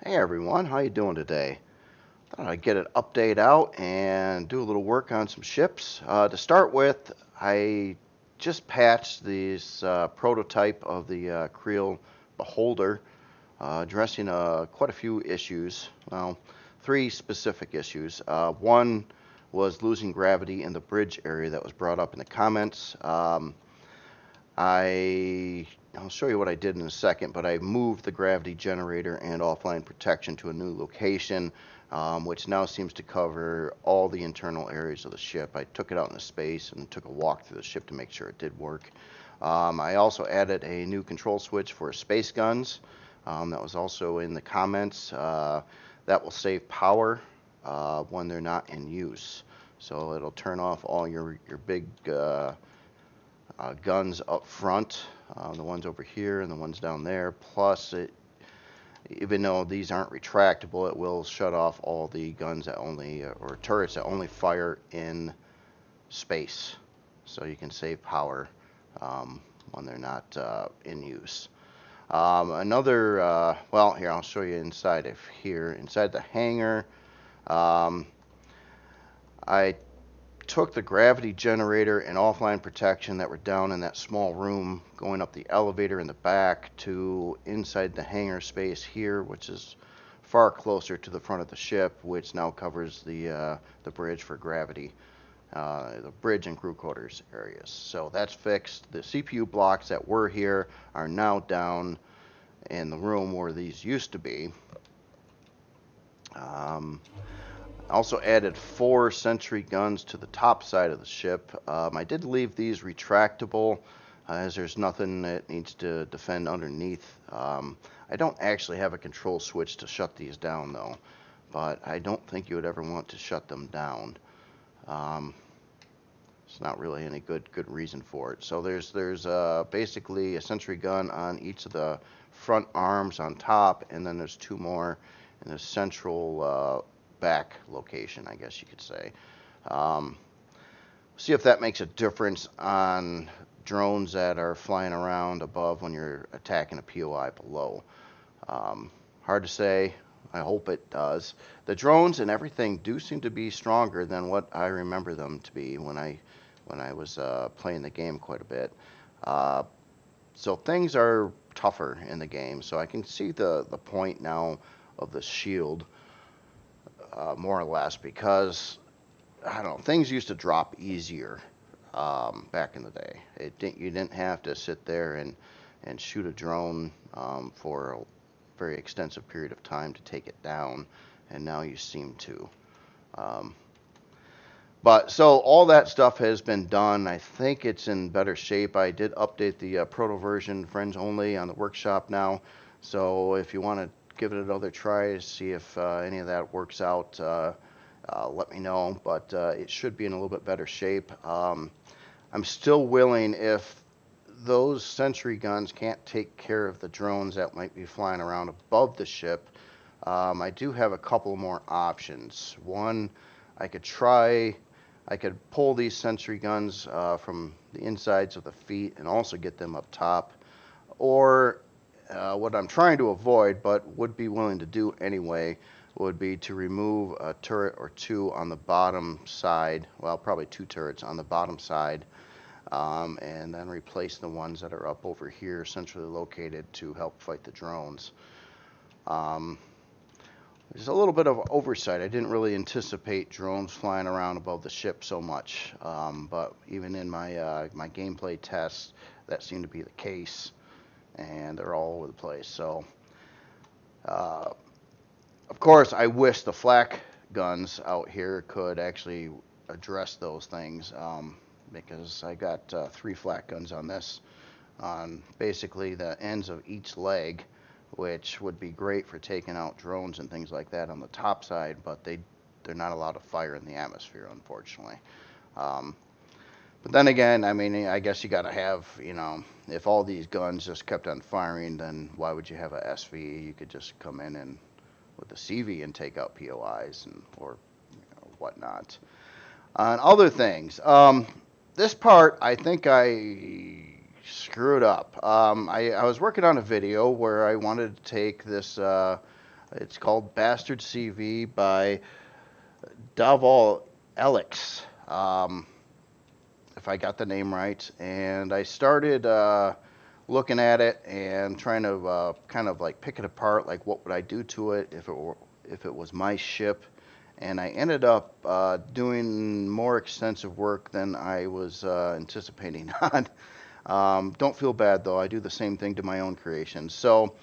Hey everyone, how you doing today? Thought I'd get an update out and do a little work on some ships. To start with, I just patched this prototype of the Kriel Beholder, addressing quite a few issues. Well, three specific issues. One was losing gravity in the bridge area that was brought up in the comments. I'll show you what I did in a second, but I moved the gravity generator and offline protection to a new location, which now seems to cover all the internal areas of the ship. I took it out into space and took a walk through the ship to make sure it did work. I also added a new control switch for space guns. That was also in the comments. That will save power when they're not in use. So it'll turn off all your big guns up front, the ones over here and the ones down there. Plus, even though these aren't retractable, it will shut off all the guns that only, or turrets that only fire in space. So you can save power when they're not in use. Well, here, I'll show you inside of here. Inside the hangar, I took the gravity generator and offline protection that were down in that small room going up the elevator in the back to inside the hangar space here, which is far closer to the front of the ship, which now covers the bridge for gravity, the bridge and crew quarters areas. So that's fixed. The CPU blocks that were here are now down in the room where these used to be. Also added 4 sentry guns to the top side of the ship. I did leave these retractable as there's nothing that needs to defend underneath. I don't actually have a control switch to shut these down though, but I don't think you would ever want to shut them down. It's not really any good reason for it. So there's basically a sentry gun on each of the front arms on top, and then there's 2 more in the central back location, I guess you could say. See if that makes a difference on drones that are flying around above when you're attacking a POI below. Hard to say. I hope it does. The drones and everything do seem to be stronger than what I remember them to be when I was playing the game quite a bit. So things are tougher in the game. So I can see the point now of the shield. More or less, because I don't know, things used to drop easier back in the day. You didn't have to sit there and shoot a drone for a very extensive period of time to take it down, and now you seem to. But so all that stuff has been done. I think it's in better shape. I did update the proto version, friends only, on the workshop now. So if you want to give it another try, see if any of that works out, let me know. But it should be in a little bit better shape. I'm still willing, if those sentry guns can't take care of the drones that might be flying around above the ship, I do have a couple more options. One, I could pull these sentry guns from the insides of the feet and also get them up top. Or what I'm trying to avoid, but would be willing to do anyway, would be to remove a turret or 2 on the bottom side. Well, probably 2 turrets on the bottom side, and then replace the ones that are up over here, centrally located, to help fight the drones. There's a little bit of oversight. I didn't really anticipate drones flying around above the ship so much, but even in my my gameplay tests, that seemed to be the case, and they're all over the place. So, of course, I wish the flak guns out here could actually address those things, because I got 3 flak guns on this, on basically the ends of each leg, which would be great for taking out drones and things like that on the top side, but they're not allowed to fire in the atmosphere, unfortunately. But then again, I mean, I guess you got to have, if all these guns just kept on firing, then why would you have a SV? You could just come in and with the CV and take out POIs or whatnot. On other things, this part I think I screwed up. I was working on a video where I wanted to take this It's called Bastard CV by Dovallealex, if I got the name right. And I started looking at it and trying to kind of like pick it apart, like what would I do to it if it was my ship. And I ended up doing more extensive work than I was anticipating on. Don't feel bad though. I do the same thing to my own creations. So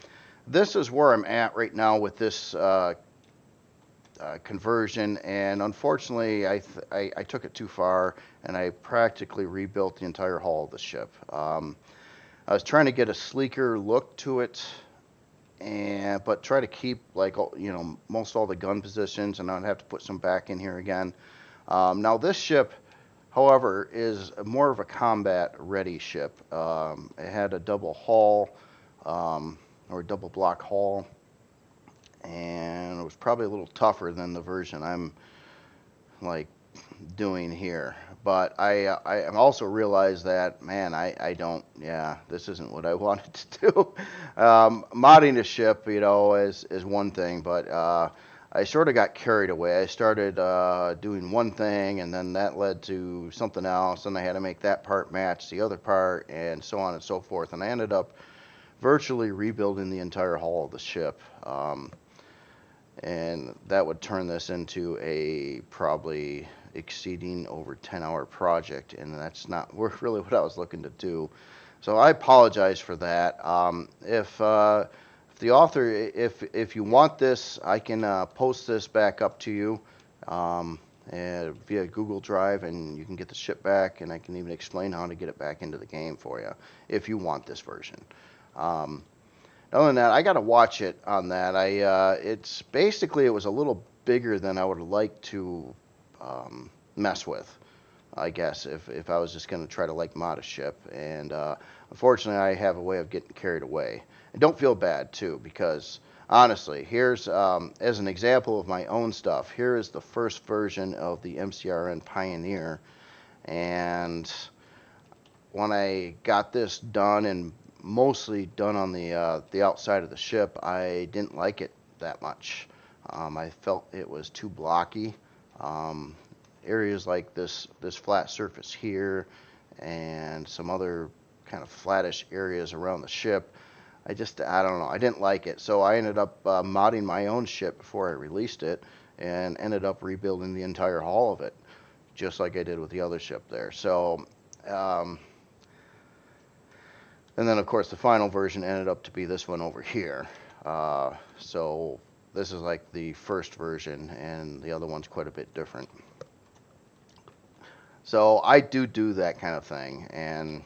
this is where I'm at right now with this conversion, and unfortunately, I took it too far, and I practically rebuilt the entire hull of the ship. I was trying to get a sleeker look to it, but try to keep like most all the gun positions, and I'd have to put some back in here again. Now this ship, however, is more of a combat ready ship. It had a double hull, or a double block hull, and it was probably a little tougher than the version I'm like doing here. But I also realized that, man, I don't, yeah, this isn't what I wanted to do. Modding a ship, is one thing, but I sort of got carried away. I started doing one thing, and then that led to something else, and I had to make that part match the other part, and so on and so forth. And I ended up virtually rebuilding the entire hull of the ship. And that would turn this into a probably exceeding over 10-hour project, and that's not really what I was looking to do. So I apologize for that. If the author, if you want this, I can post this back up to you via Google Drive, and you can get the ship back, and I can even explain how to get it back into the game for you if you want this version. Other than that, I got to watch it on that. It's basically, it was a little bigger than I would like to mess with, I guess, if I was just going to try to like mod a ship. And unfortunately, I have a way of getting carried away. And don't feel bad too, because honestly, here's as an example of my own stuff. Here is the first version of the MCRN Pioneer, and when I got this done and mostly done on the outside of the ship, I didn't like it that much. I felt it was too blocky. Areas like this flat surface here and some other kind of flattish areas around the ship, I don't know, I didn't like it. So I ended up modding my own ship before I released it, and ended up rebuilding the entire hull of it, just like I did with the other ship there. So and then, of course, the final version ended up to be this one over here. So this is like the first version, and the other one's quite a bit different. So I do that kind of thing, and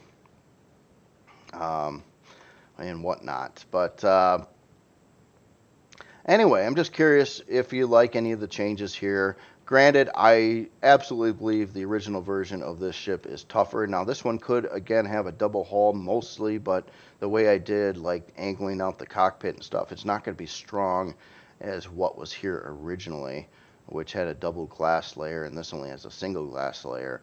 whatnot. But anyway, I'm just curious if you like any of the changes here. Granted, I absolutely believe the original version of this ship is tougher. Now, this one could, again, have a double hull mostly, but the way I did, like angling out the cockpit and stuff, it's not going to be strong as what was here originally, which had a double glass layer, and this only has a single glass layer.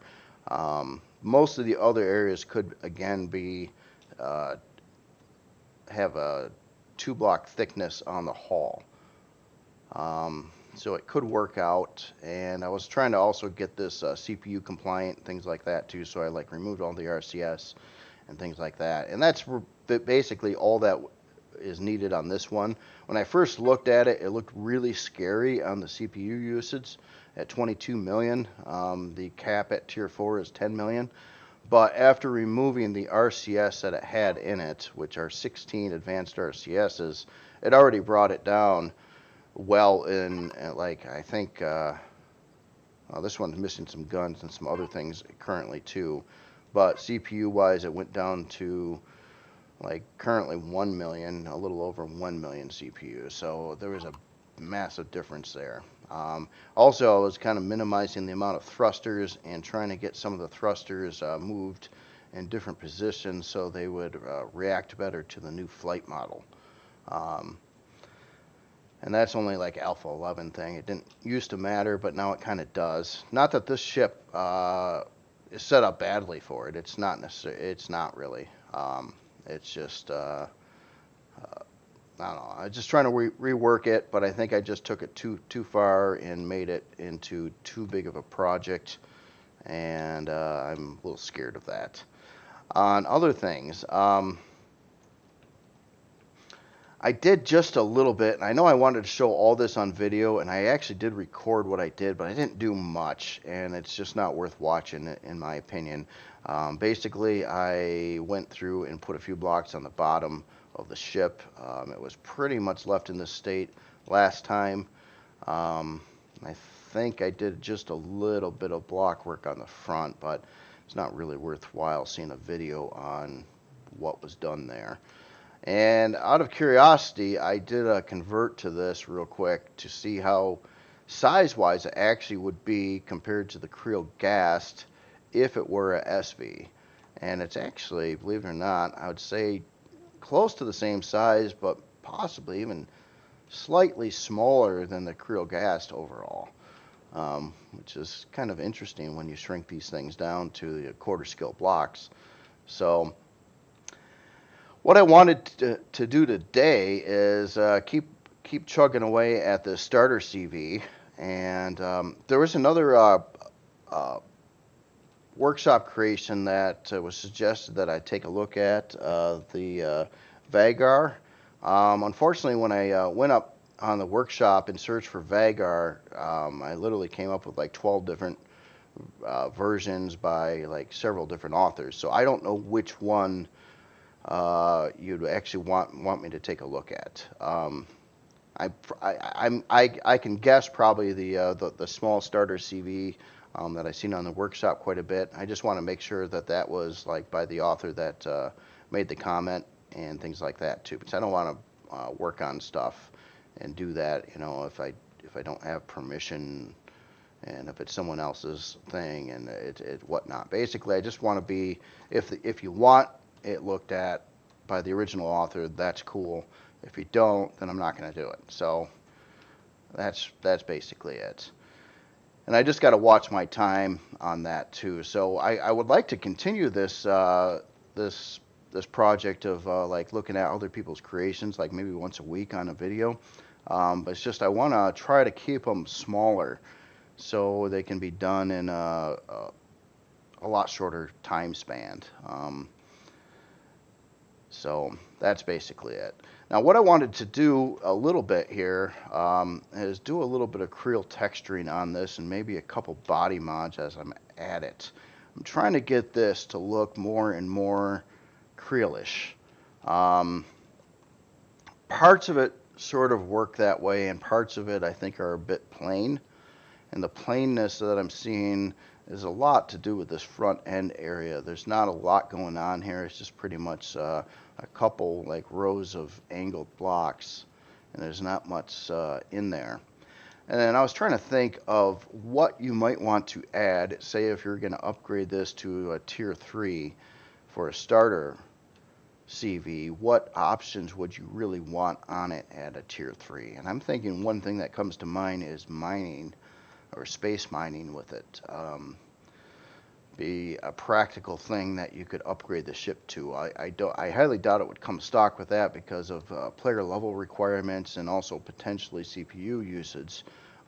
Most of the other areas could, again, be have a 2-block thickness on the hull. So it could work out, and I was trying to also get this CPU compliant, things like that too, so I like removed all the RCS and things like that, and that's basically all that is needed on this one. When I first looked at it, it looked really scary on the CPU usage at 22 million. The cap at tier 4 is 10 million, but after removing the RCS that it had in it, which are 16 advanced RCSs, it already brought it down well in, like, I think this one's missing some guns and some other things currently too, but CPU wise it went down to like currently 1 million, a little over 1 million CPU, so there was a massive difference there. Also, I was kind of minimizing the amount of thrusters and trying to get some of the thrusters moved in different positions so they would react better to the new flight model. And that's only like Alpha 11 thing. It didn't used to matter, but now it kind of does. Not that this ship is set up badly for it. It's not necessarily. It's not really. It's just I don't know. I'm just trying to rework it, but I think I just took it too far and made it into too big of a project, and I'm a little scared of that. On other things, I did just a little bit, and I know I wanted to show all this on video, and I actually did record what I did, but I didn't do much, and it's just not worth watching, in my opinion. Basically, I went through and put a few blocks on the bottom of the ship. It was pretty much left in this state last time. I think I did just a little bit of block work on the front, but it's not really worthwhile seeing a video on what was done there. And out of curiosity, I did a convert to this real quick to see how size-wise it actually would be compared to the Kriel Gast if it were a SV. And it's actually, believe it or not, I would say close to the same size, but possibly even slightly smaller than the Kriel Gast overall, which is kind of interesting when you shrink these things down to the quarter scale blocks. So what I wanted to do today is keep chugging away at the starter CV, and there was another workshop creation that was suggested that I take a look at, the Vagar. Unfortunately, when I went up on the workshop and searched for Vagar, I literally came up with like 12 different versions by like several different authors. So I don't know which one you'd actually want me to take a look at. I can guess probably the small starter CV that I've seen on the workshop quite a bit. I just want to make sure that that was like by the author that made the comment and things like that too, because I don't want to work on stuff and do that, you know, if I don't have permission and if it's someone else's thing and it whatnot. Basically, I just want to be, if you want it looked at by the original author, that's cool. If you don't, then I'm not going to do it. So that's basically it. And I just got to watch my time on that too. So I would like to continue this this project of like looking at other people's creations, like maybe once a week on a video. But it's just I want to try to keep them smaller so they can be done in a lot shorter time span. So that's basically it. Now what I wanted to do a little bit here is do a little bit of Kriel texturing on this and maybe a couple body mods as I'm at it. I'm trying to get this to look more and more Krielish. Parts of it sort of work that way and parts of it I think are a bit plain. And the plainness that I'm seeing is a lot to do with this front end area. There's not a lot going on here. It's just pretty much a couple like rows of angled blocks, and there's not much in there. And then I was trying to think of what you might want to add, say if you're going to upgrade this to a tier 3 for a starter CV, what options would you really want on it at a tier 3? And I'm thinking one thing that comes to mind is mining or space mining with it. Be a practical thing that you could upgrade the ship to. I highly doubt it would come stock with that because of player level requirements and also potentially CPU usage,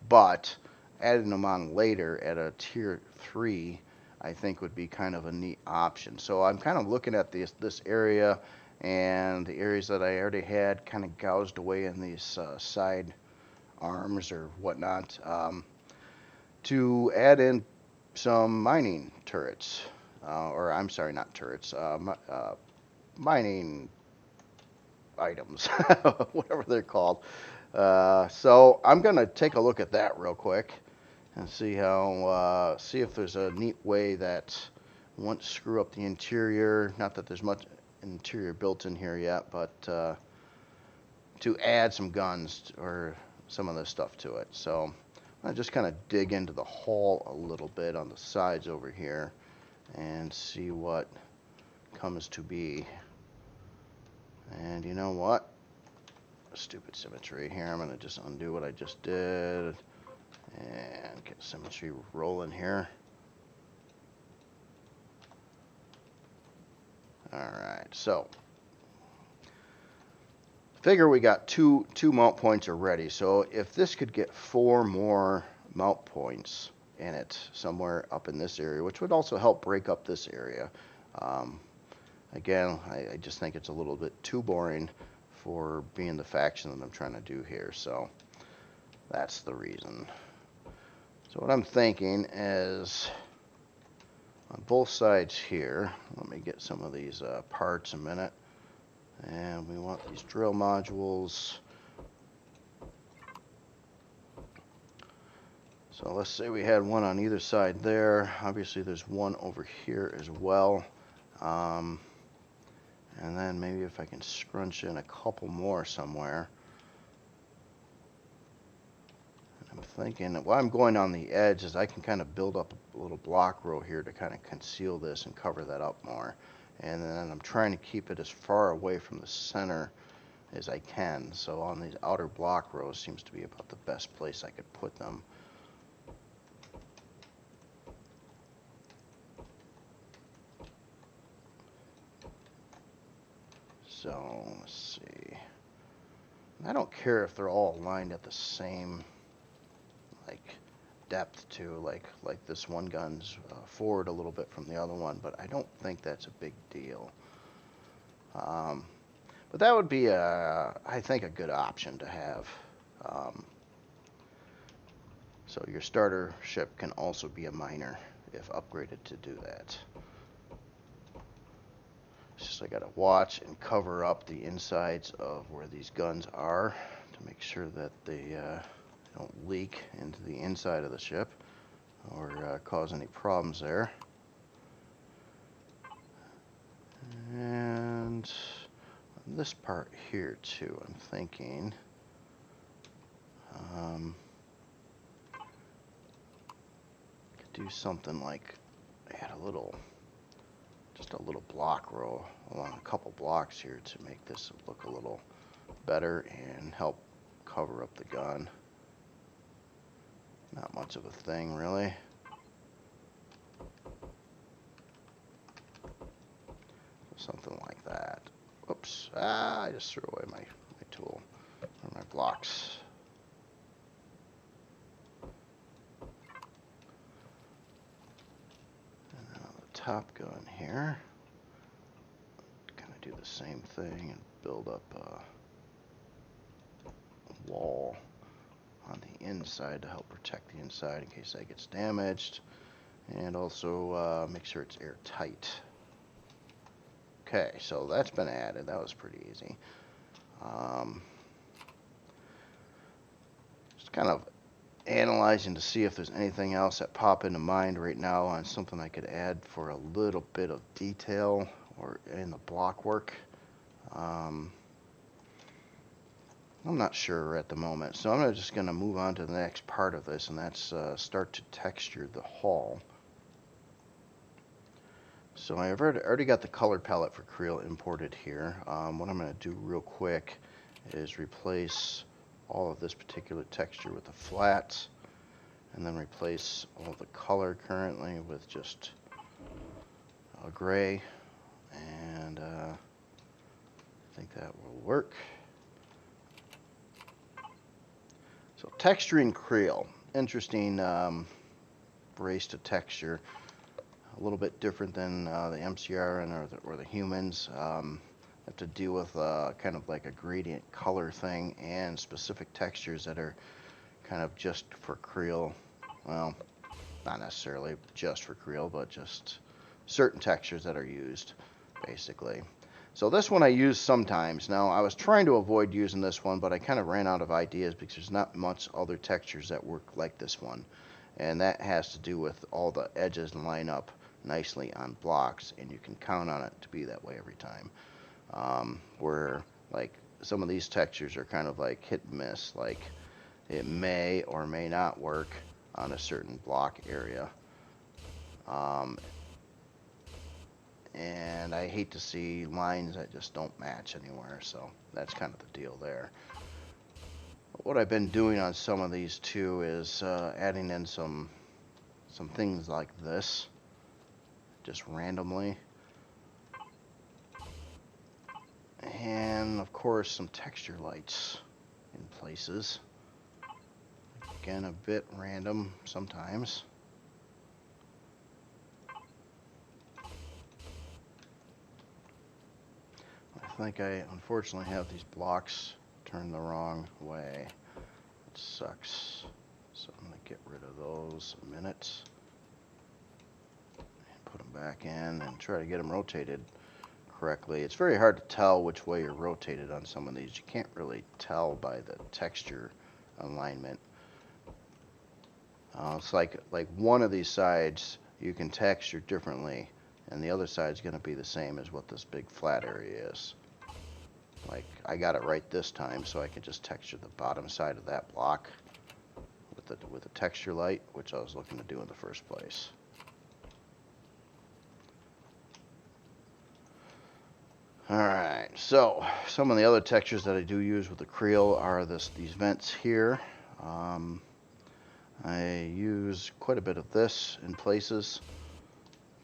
but adding them on later at a tier 3 I think would be kind of a neat option. So I'm kind of looking at this area and the areas that I already had kind of gouged away in these side arms or whatnot, to add in some mining turrets, or I'm sorry, not turrets, mining items, whatever they're called. So I'm gonna take a look at that real quick and see how, see if there's a neat way that won't screw up the interior. Not that there's much interior built in here yet, but to add some guns or some of this stuff to it. So I just kind of dig into the hull a little bit on the sides over here and see what comes to be. And you know what? Stupid symmetry here. I'm going to just undo what I just did and get symmetry rolling here. Alright, so figure we got two mount points already. So if this could get 4 more mount points in it somewhere up in this area, which would also help break up this area. Again, I just think it's a little bit too boring for being the faction that I'm trying to do here. So that's the reason. So what I'm thinking is on both sides here, let me get some of these parts a minute. And we want these drill modules. So let's say we had one on either side there. Obviously there's one over here as well. And then maybe if I can scrunch in a couple more somewhere. I'm thinking that while I'm going on the edge is I can kind of build up a little block row here to kind of conceal this and cover that up more. And then I'm trying to keep it as far away from the center as I can. So on these outer block rows seems to be about the best place I could put them. So let's see. I don't care if they're all aligned at the same depth too, like this one gun's forward a little bit from the other one, but I don't think that's a big deal. But that would be I think a good option to have. So your starter ship can also be a miner if upgraded to do that. It's just I gotta watch and cover up the insides of where these guns are to make sure that they don't leak into the inside of the ship or cause any problems there. And on this part here too, I'm thinking could do something like add just a little block row along a couple blocks here to make this look a little better and help cover up the gun. Not much of a thing, really. Something like that. Oops. I just threw away my tool or my blocks. And then on the top gun here, kind of do the same thing and build up a wall on the inside to help protect the inside in case that gets damaged, and also make sure it's airtight. Okay, so that's been added. That was pretty easy. Just kind of analyzing to see if there's anything else that pop into mind right now on something I could add for a little bit of detail or in the block work. I'm not sure at the moment, so I'm just going to move on to the next part of this, and that's start to texture the hull. So I've already got the color palette for Kriel imported here. What I'm going to do real quick is replace all of this particular texture with a flat, and then replace all the color currently with just a gray, and I think that will work. So texturing Kriel, interesting race to texture, a little bit different than the MCR or the humans. Have to deal with kind of like a gradient color thing and specific textures that are kind of just for Kriel. Well, not necessarily just for Kriel, but just certain textures that are used, basically. So this one I use sometimes. Now, I was trying to avoid using this one, but I kind of ran out of ideas because there's not much other textures that work like this one. And that has to do with all the edges line up nicely on blocks, and you can count on it to be that way every time. Where, like, some of these textures are kind of like hit and miss. Like, it may or may not work on a certain block area. And I hate to see lines that just don't match anywhere, so that's kind of the deal there. But what I've been doing on some of these too is adding in some things like this, just randomly. And of course some texture lights in places. Again, a bit random sometimes. I think I unfortunately have these blocks turned the wrong way. It sucks. So I'm going to get rid of those a minute. And put them back in and try to get them rotated correctly. It's very hard to tell which way you're rotated on some of these. You can't really tell by the texture alignment. It's like one of these sides you can texture differently, and the other side's going to be the same as what this big flat area is. Like, I got it right this time, so I can just texture the bottom side of that block with a texture light, which I was looking to do in the first place. Alright, so some of the other textures that I do use with the Kriel are these vents here. I use quite a bit of this in places,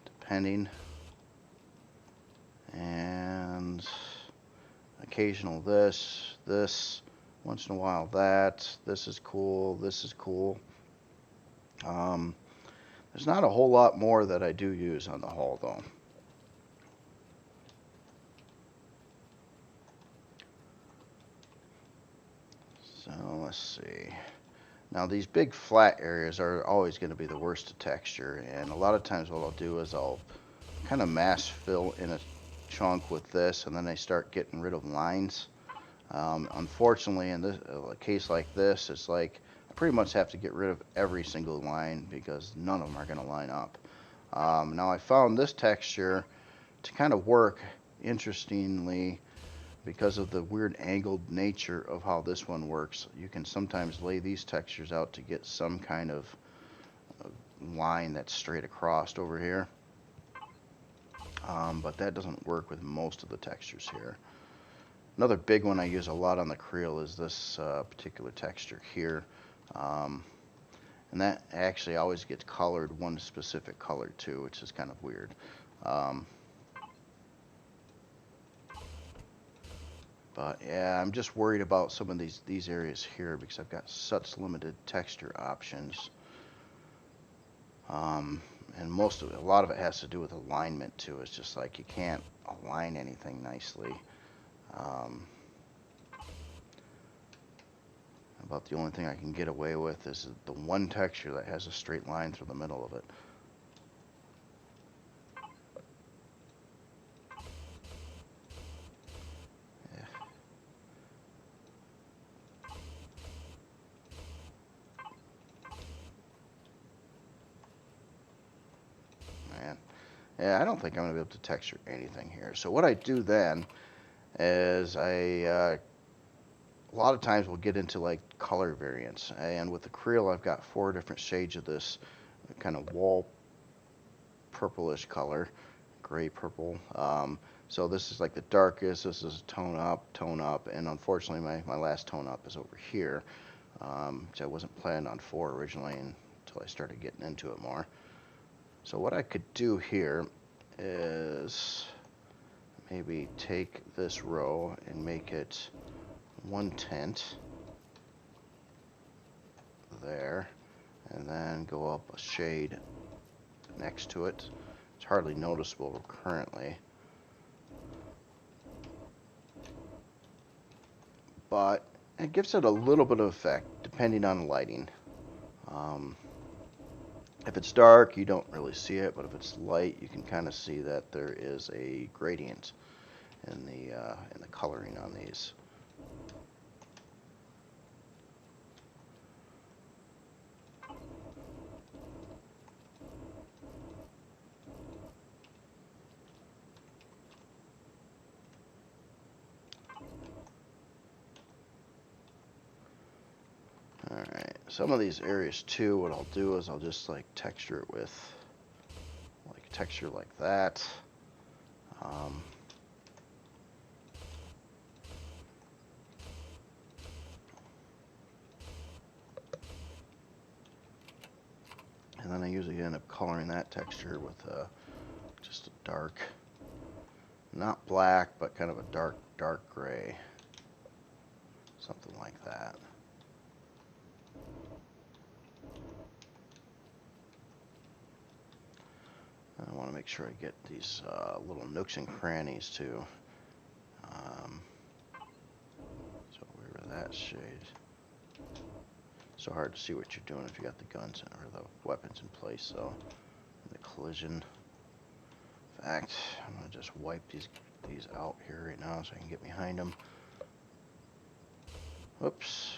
depending, and occasional this, once in a while that. This is cool, this is cool. There's not a whole lot more that I do use on the hull though. So let's see. Now these big flat areas are always going to be the worst to texture, and a lot of times what I'll do is I'll kind of mass fill in a chunk with this, and then I start getting rid of lines. Unfortunately, in a case like this, it's like I pretty much have to get rid of every single line because none of them are going to line up. Now I found this texture to kind of work interestingly because of the weird angled nature of how this one works. You can sometimes lay these textures out to get some kind of line that's straight across over here. But that doesn't work with most of the textures here. Another big one I use a lot on the Kriel is this particular texture here. And that actually always gets colored one specific color too, which is kind of weird. But yeah, I'm just worried about some of these areas here because I've got such limited texture options. And a lot of it has to do with alignment too. It's just like you can't align anything nicely. About the only thing I can get away with is the one texture that has a straight line through the middle of it. Yeah, I don't think I'm going to be able to texture anything here. So what I do then is a lot of times we'll get into like color variants. And with the Kriel, I've got 4 different shades of this kind of wall purplish color, gray purple. So this is like the darkest. This is tone up, and unfortunately my last tone up is over here, which I wasn't planning on 4 originally until I started getting into it more. So what I could do here is maybe take this row and make it 1 tint there, and then go up a shade next to it. It's hardly noticeable currently, but it gives it a little bit of effect depending on lighting. If it's dark, you don't really see it, but if it's light, you can kind of see that there is a gradient in the coloring on these. Alright, some of these areas too, what I'll do is I'll just like texture it with like texture like that. And then I usually end up coloring that texture with just a dark, not black, but kind of a dark dark gray. Something like that. I want to make sure I get these little nooks and crannies too. So where that shade. So hard to see what you're doing if you got the guns or the weapons in place. So the collision. In fact, I'm gonna just wipe these out here right now so I can get behind them. Whoops.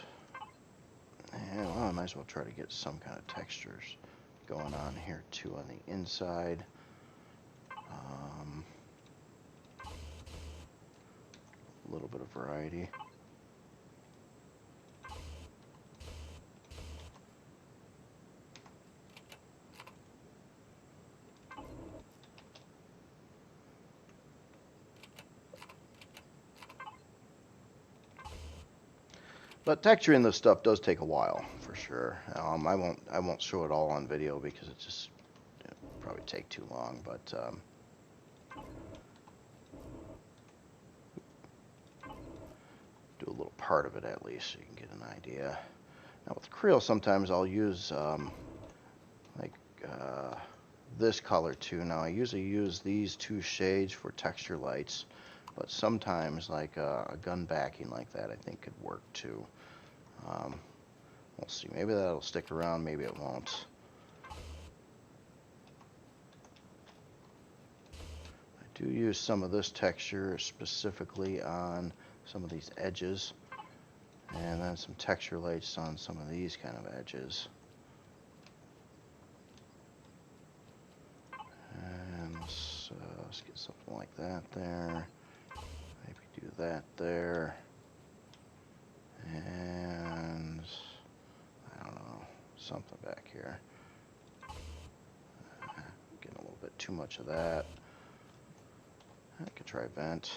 And well, I might as well try to get some kind of textures going on here too on the inside. A little bit of variety. But texturing this stuff does take a while, for sure. I won't show it all on video because it just probably take too long. But do a little part of it at least so you can get an idea. Now with Kriel, sometimes I'll use this color too. Now I usually use these two shades for texture lights. But sometimes, like a gun backing like that, I think could work too. We'll see. Maybe that'll stick around. Maybe it won't. I do use some of this texture specifically on some of these edges, and then some texture lights on some of these kind of edges. And let's get something like that there. Do that there, and I don't know, something back here. Getting a little bit too much of that. I could try vent.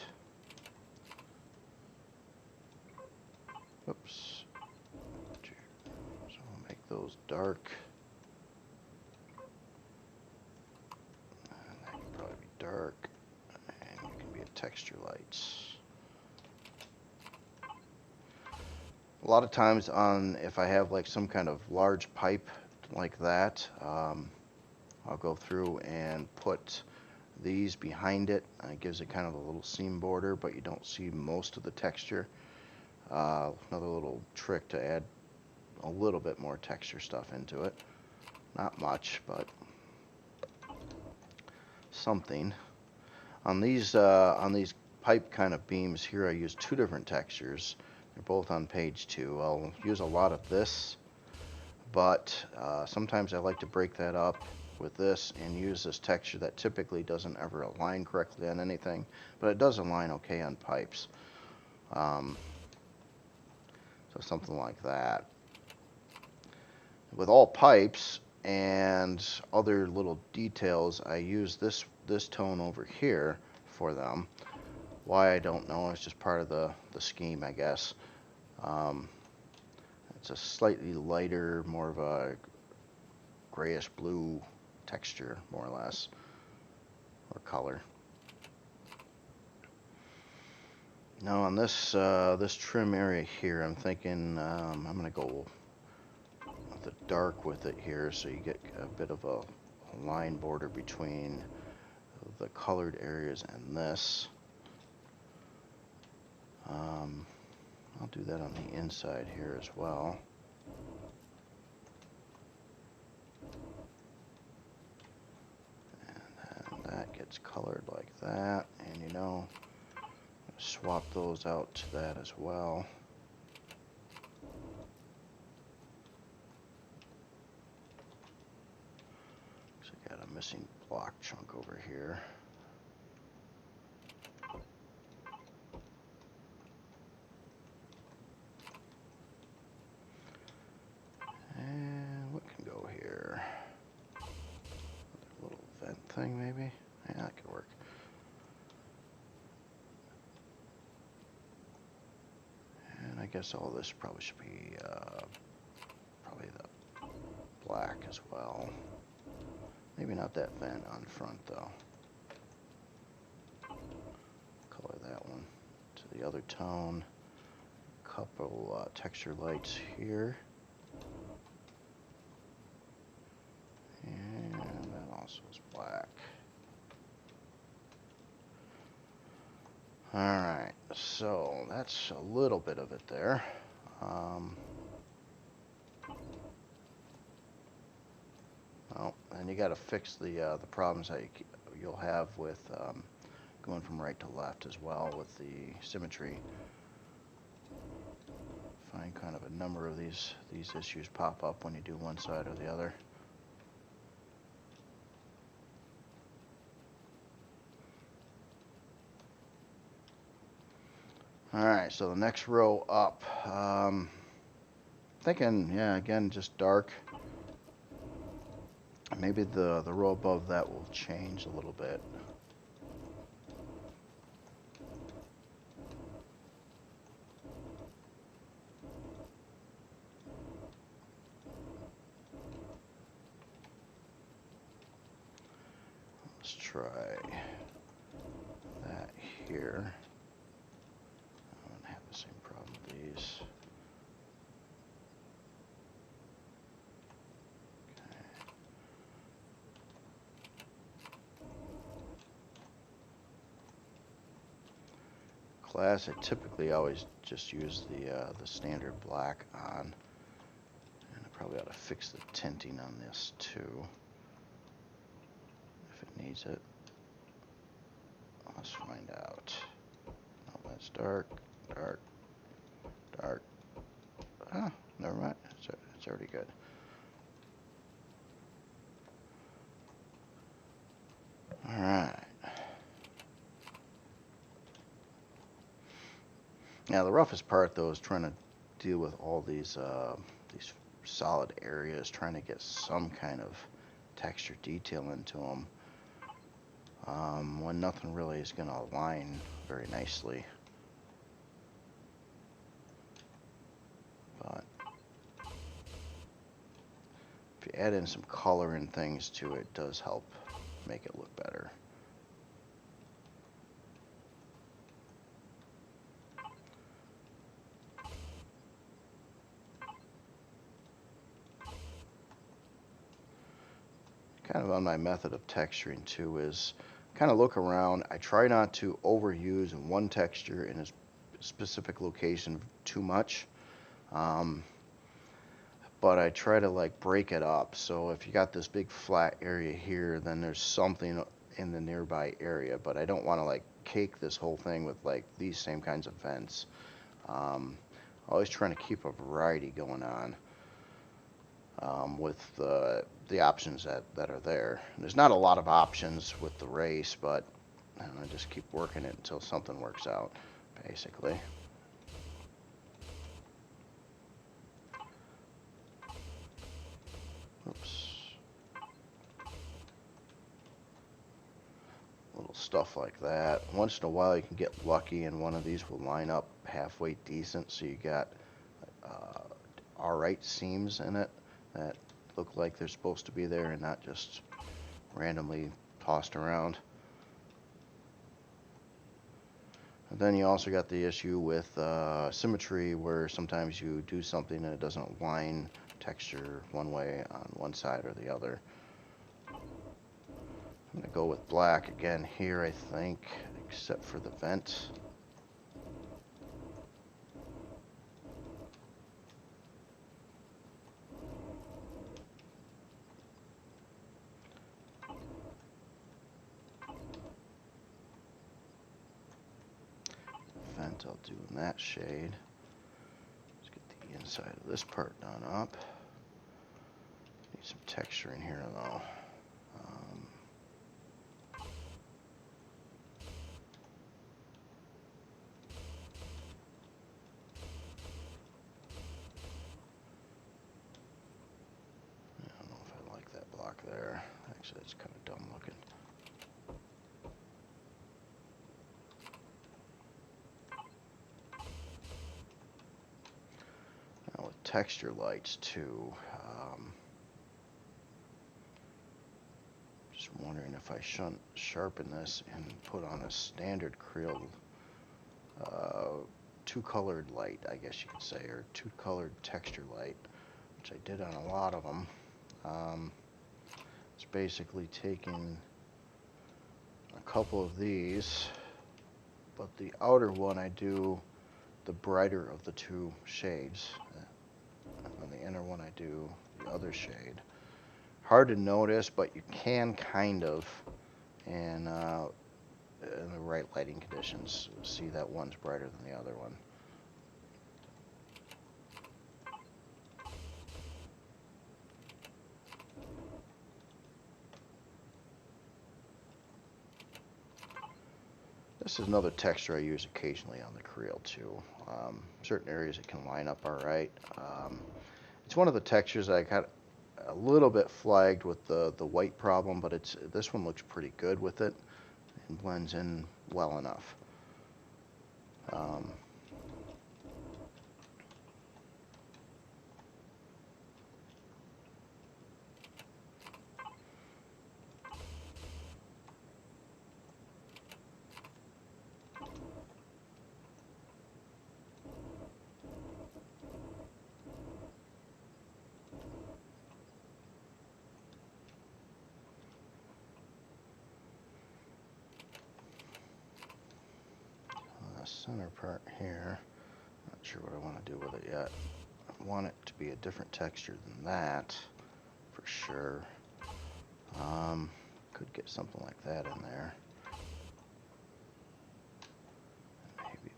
Oops. So I'll make those dark. And that can probably be dark, and you can be a texture lights. A lot of times if I have like some kind of large pipe like that, I'll go through and put these behind it. It gives it kind of a little seam border, but you don't see most of the texture. Another little trick to add a little bit more texture stuff into it. Not much, but something. On these pipe kind of beams here, I use two different textures. They're both on page 2. I'll use a lot of this, but sometimes I like to break that up with this and use this texture that typically doesn't ever align correctly on anything, but it does align okay on pipes. So something like that. With all pipes and other little details, I use this tone over here for them. Why, I don't know. It's just part of the scheme, I guess. It's a slightly lighter, more of a grayish blue texture, more or less, or color. Now on this this trim area here, I'm thinking I'm going to go with the dark with it here, so you get a bit of a line border between the colored areas and this. I'll do that on the inside here as well. And then that gets colored like that, and you know, swap those out to that as well. So I got a missing block chunk over here. And what can go here? A little vent thing maybe? Yeah, that could work. And I guess all this probably should be probably the black as well. Maybe not that vent on front though. Color that one to to the other tone. Couple texture lights here. And that also is black. Alright, so that's a little bit of it there. Well, and you got to fix the problems that you'll have with going from right to left as well with the symmetry. Find kind of a number of these issues pop up when you do one side or the other. Alright, so the next row up. Thinking, yeah, again, just dark. Maybe the row above that will change a little bit. Let's try that here. I'm going to have the same problem with these. Class, I typically always just use the standard black on, and I probably ought to fix the tinting on this too, if it needs it. Let's find out. Oh, that's dark, dark, dark. Ah, never mind. It's already good. All right. Now the roughest part though is trying to deal with all these solid areas, trying to get some kind of texture detail into them when nothing really is going to align very nicely. But if you add in some color and things to it, it does help make it look better. Kind of on my method of texturing too is kind of look around. I try not to overuse one texture in a specific location too much, but I try to like break it up. So if you got this big flat area here, then there's something in the nearby area, but I don't want to like cake this whole thing with like these same kinds of vents. Always trying to keep a variety going on. With the options that are there. And there's not a lot of options with the race, but I just keep working it until something works out, basically. Oops. Little stuff like that. Once in a while you can get lucky and one of these will line up halfway decent, so you got alright seams in it that look like they're supposed to be there and not just randomly tossed around. And then you also got the issue with symmetry, where sometimes you do something and it doesn't align texture one way on one side or the other. I'm going to go with black again here, I think, except for the vent. Vent I'll do in that shade. Let's get the inside of this part done up. Need some texture in here though. I don't know if I like that block there. Actually, it's kind of dumb looking. Now with texture lights too. Just wondering if I shouldn't sharpen this and put on a standard Kriel two-colored light, I guess you could say, or two-colored texture light, which I did on a lot of them. It's basically taking a couple of these, but the outer one I do the brighter of the two shades, and on the inner one I do the other shade. Hard to notice, but you can kind of, in the right lighting conditions, see that one's brighter than the other one. This is another texture I use occasionally on the Kriel too. Certain areas it can line up all right. It's one of the textures I got a little bit flagged with the white problem, but this one looks pretty good with it and blends in well enough. Center part here, not sure what I want to do with it yet. I want it to be a different texture than that for sure. Could get something like that in there. Maybe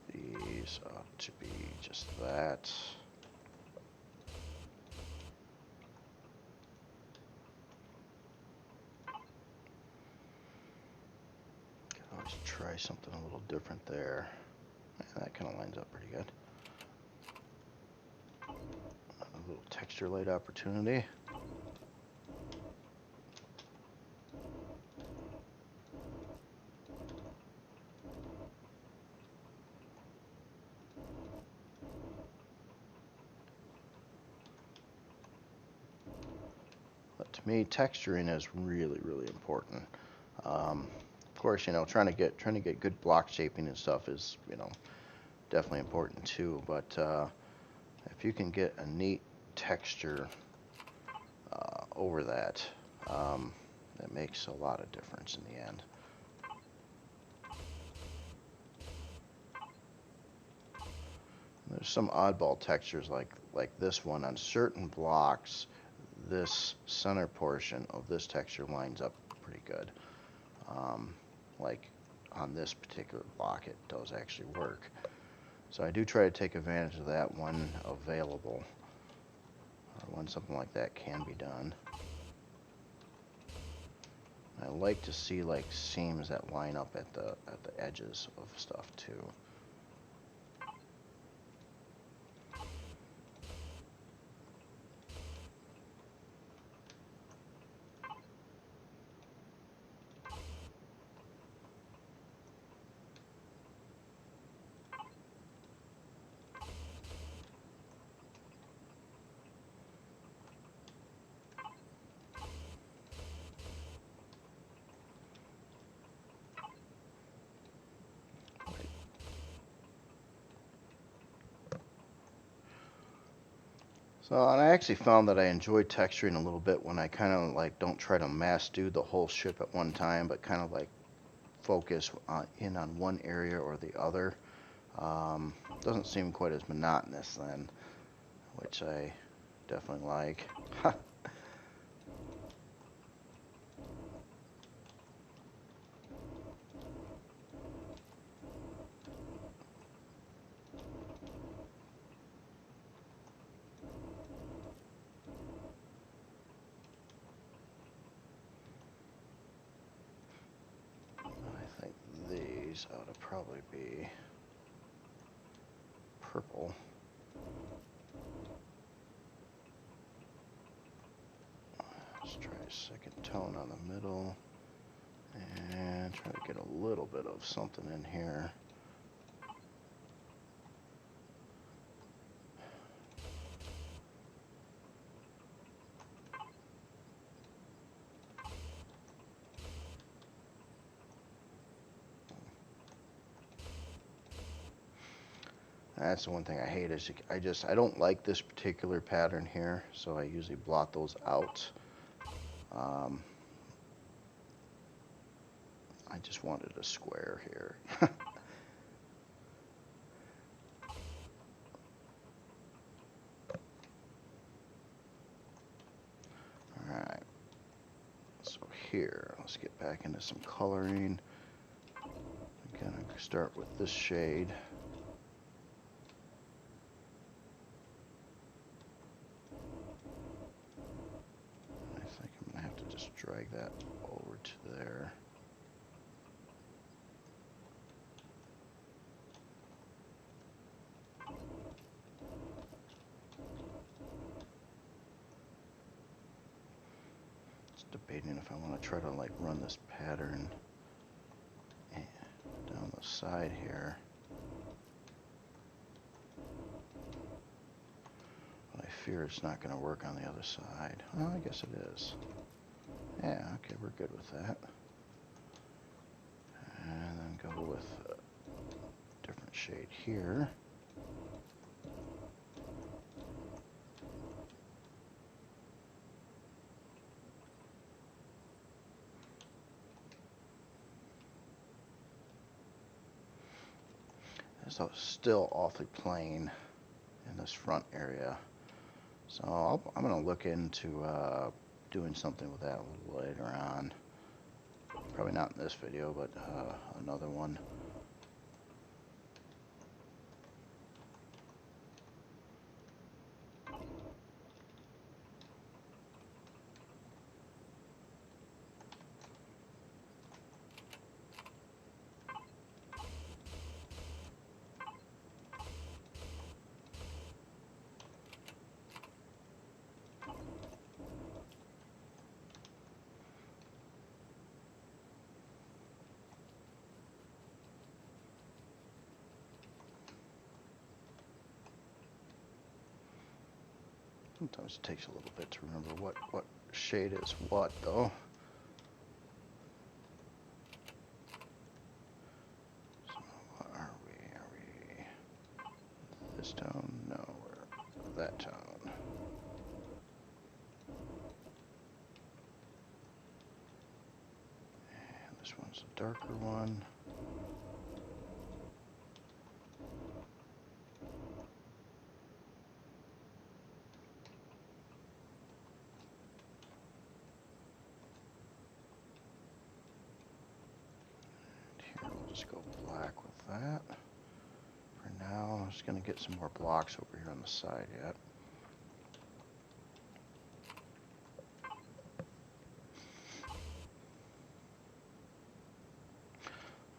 these ought to be just that. Could always try something a little different there. Yeah, that kind of lines up pretty good. A little texture light opportunity. But to me, texturing is really, really important. Of course, you know, trying to get good block shaping and stuff is, you know, definitely important too. But if you can get a neat texture over that, that makes a lot of difference in the end. There's some oddball textures like this one on certain blocks. This center portion of this texture lines up pretty good. Like on this particular block, it does actually work. So I do try to take advantage of that when available, or when something like that can be done. I like to see like seams that line up at the edges of stuff too. So, and I actually found that I enjoy texturing a little bit when I kind of like don't try to mass do the whole ship at one time, but kind of like focus in on one area or the other. Doesn't seem quite as monotonous then, which I definitely like. I think these ought to probably be purple. Let's try a second tone on the middle and try to get a little bit of something in here. That's the one thing I hate is I don't like this particular pattern here, so I usually blot those out. I just wanted a square here. Alright, so here, let's get back into some coloring. I'm gonna start with this shade. I think I'm gonna have to just drag that over to there. Debating if I want to try to like run this pattern down the side here. But I fear it's not going to work on the other side. Well, I guess it is. Yeah, okay, we're good with that. And then go with a different shade here. So it's still awfully plain in this front area. So I'm going to look into doing something with that a little later on. Probably not in this video, but another one. Sometimes it takes a little bit to remember what shade is what, though. So what are we? Are we this tone? No, we're that tone. And this one's a darker one. Just go black with that. For now, I'm just going to get some more blocks over here on the side yet.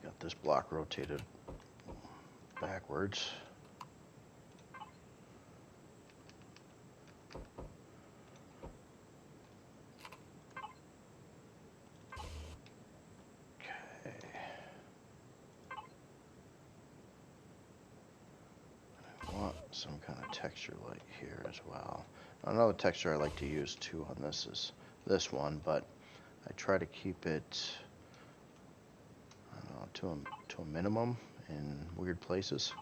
Got this block rotated backwards. Some kind of texture light here as well. Another texture I like to use too on this is this one, but I try to keep it, I don't know, to a minimum in weird places.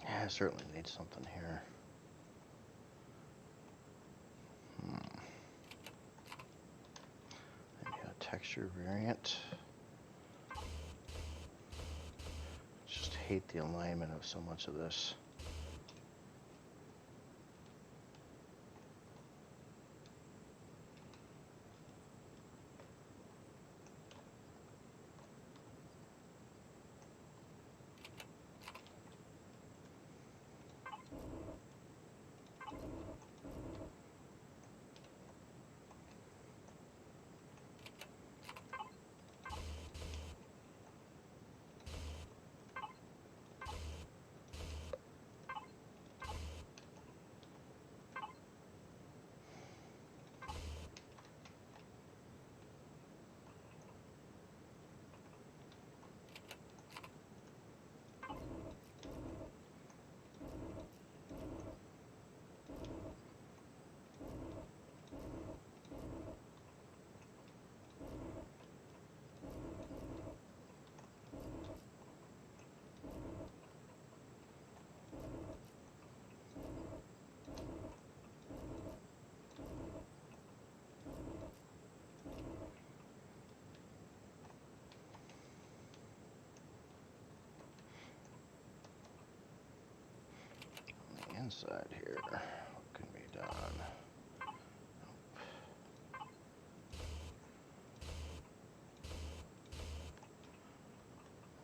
I certainly need something here. Maybe a texture variant. Just hate the alignment of so much of this. inside here? What can be done?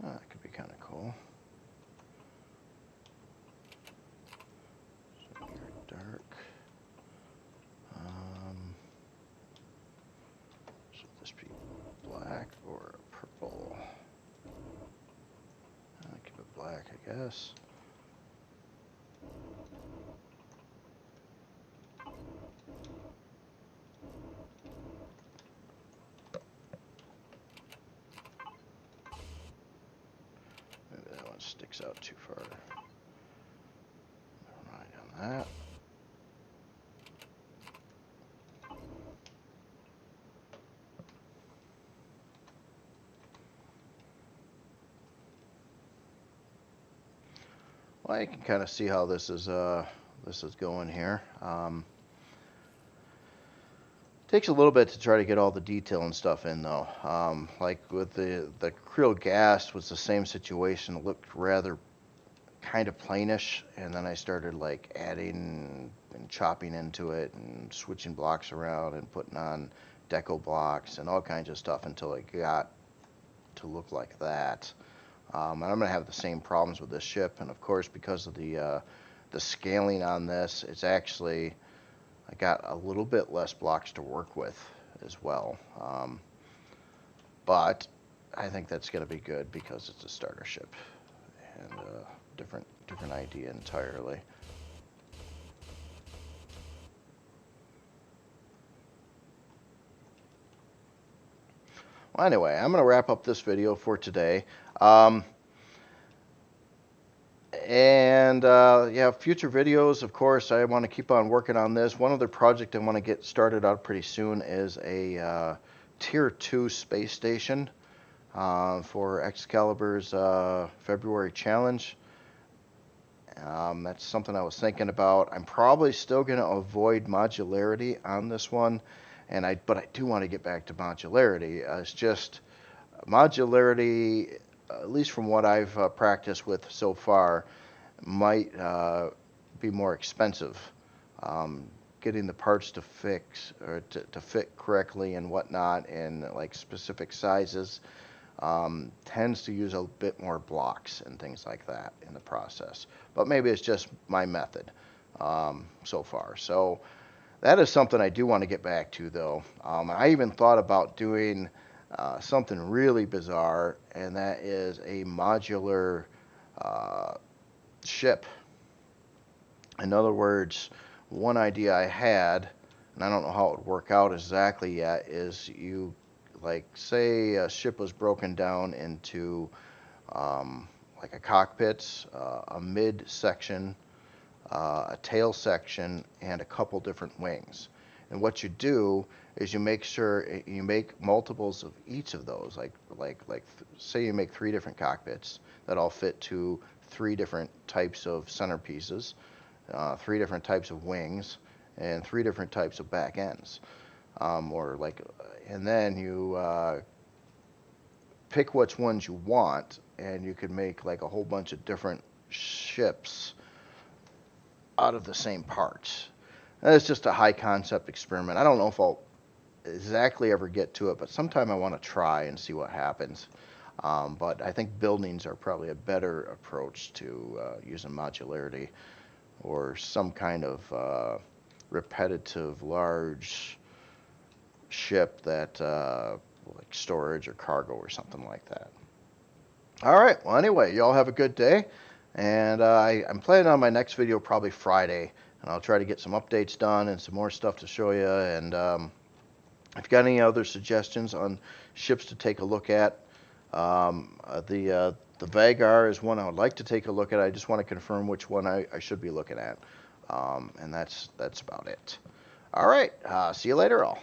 Oh, that could be kind of cool. So you're dark. Should this be black or purple? I'll keep it black, I guess. Maybe that one sticks out too far. Never mind on that. Well, you can kind of see how this is going here. Takes a little bit to try to get all the detail and stuff in, though. Like with the Kriel gas was the same situation. It looked rather kind of plainish, and then I started like adding and chopping into it and switching blocks around and putting on deco blocks and all kinds of stuff until it got to look like that. And I'm going to have the same problems with this ship, and of course because of the scaling on this, it's actually, I got a little bit less blocks to work with as well. But I think that's going to be good because it's a starter ship and different idea entirely. Well, anyway, I'm going to wrap up this video for today. Yeah, future videos, of course, I want to keep on working on this. One other project I want to get started out pretty soon is a Tier 2 space station for Excalibur's February challenge. That's something I was thinking about. I'm probably still going to avoid modularity on this one, but I do want to get back to modularity. It's just modularity, at least from what I've practiced with so far, might be more expensive. Getting the parts to fix or to fit correctly and whatnot, and like specific sizes, tends to use a bit more blocks and things like that in the process. But maybe it's just my method so far. So that is something I do want to get back to, though. I even thought about doing something really bizarre, and that is a modular ship. In other words, one idea I had, and I don't know how it would work out exactly yet, is you, like, say a ship was broken down into like a cockpit, a mid section, a tail section, and a couple different wings. And what you do is you make sure you make multiples of each of those. Say you make 3 different cockpits that all fit to 3 different types of centerpieces, 3 different types of wings, and 3 different types of back ends. And then you pick which ones you want, and you could make like a whole bunch of different ships out of the same parts. And it's just a high concept experiment. I don't know if I'll exactly ever get to it, but sometime I want to try and see what happens. But I think buildings are probably a better approach to using modularity, or some kind of repetitive large ship that like storage or cargo or something like that. All right, well, anyway, y'all have a good day, and I'm planning on my next video probably Friday, and I'll try to get some updates done and some more stuff to show you. And if you've got any other suggestions on ships to take a look at, the Vagar is one I would like to take a look at. I just want to confirm which one I should be looking at, and that's about it. All right, see you later, all.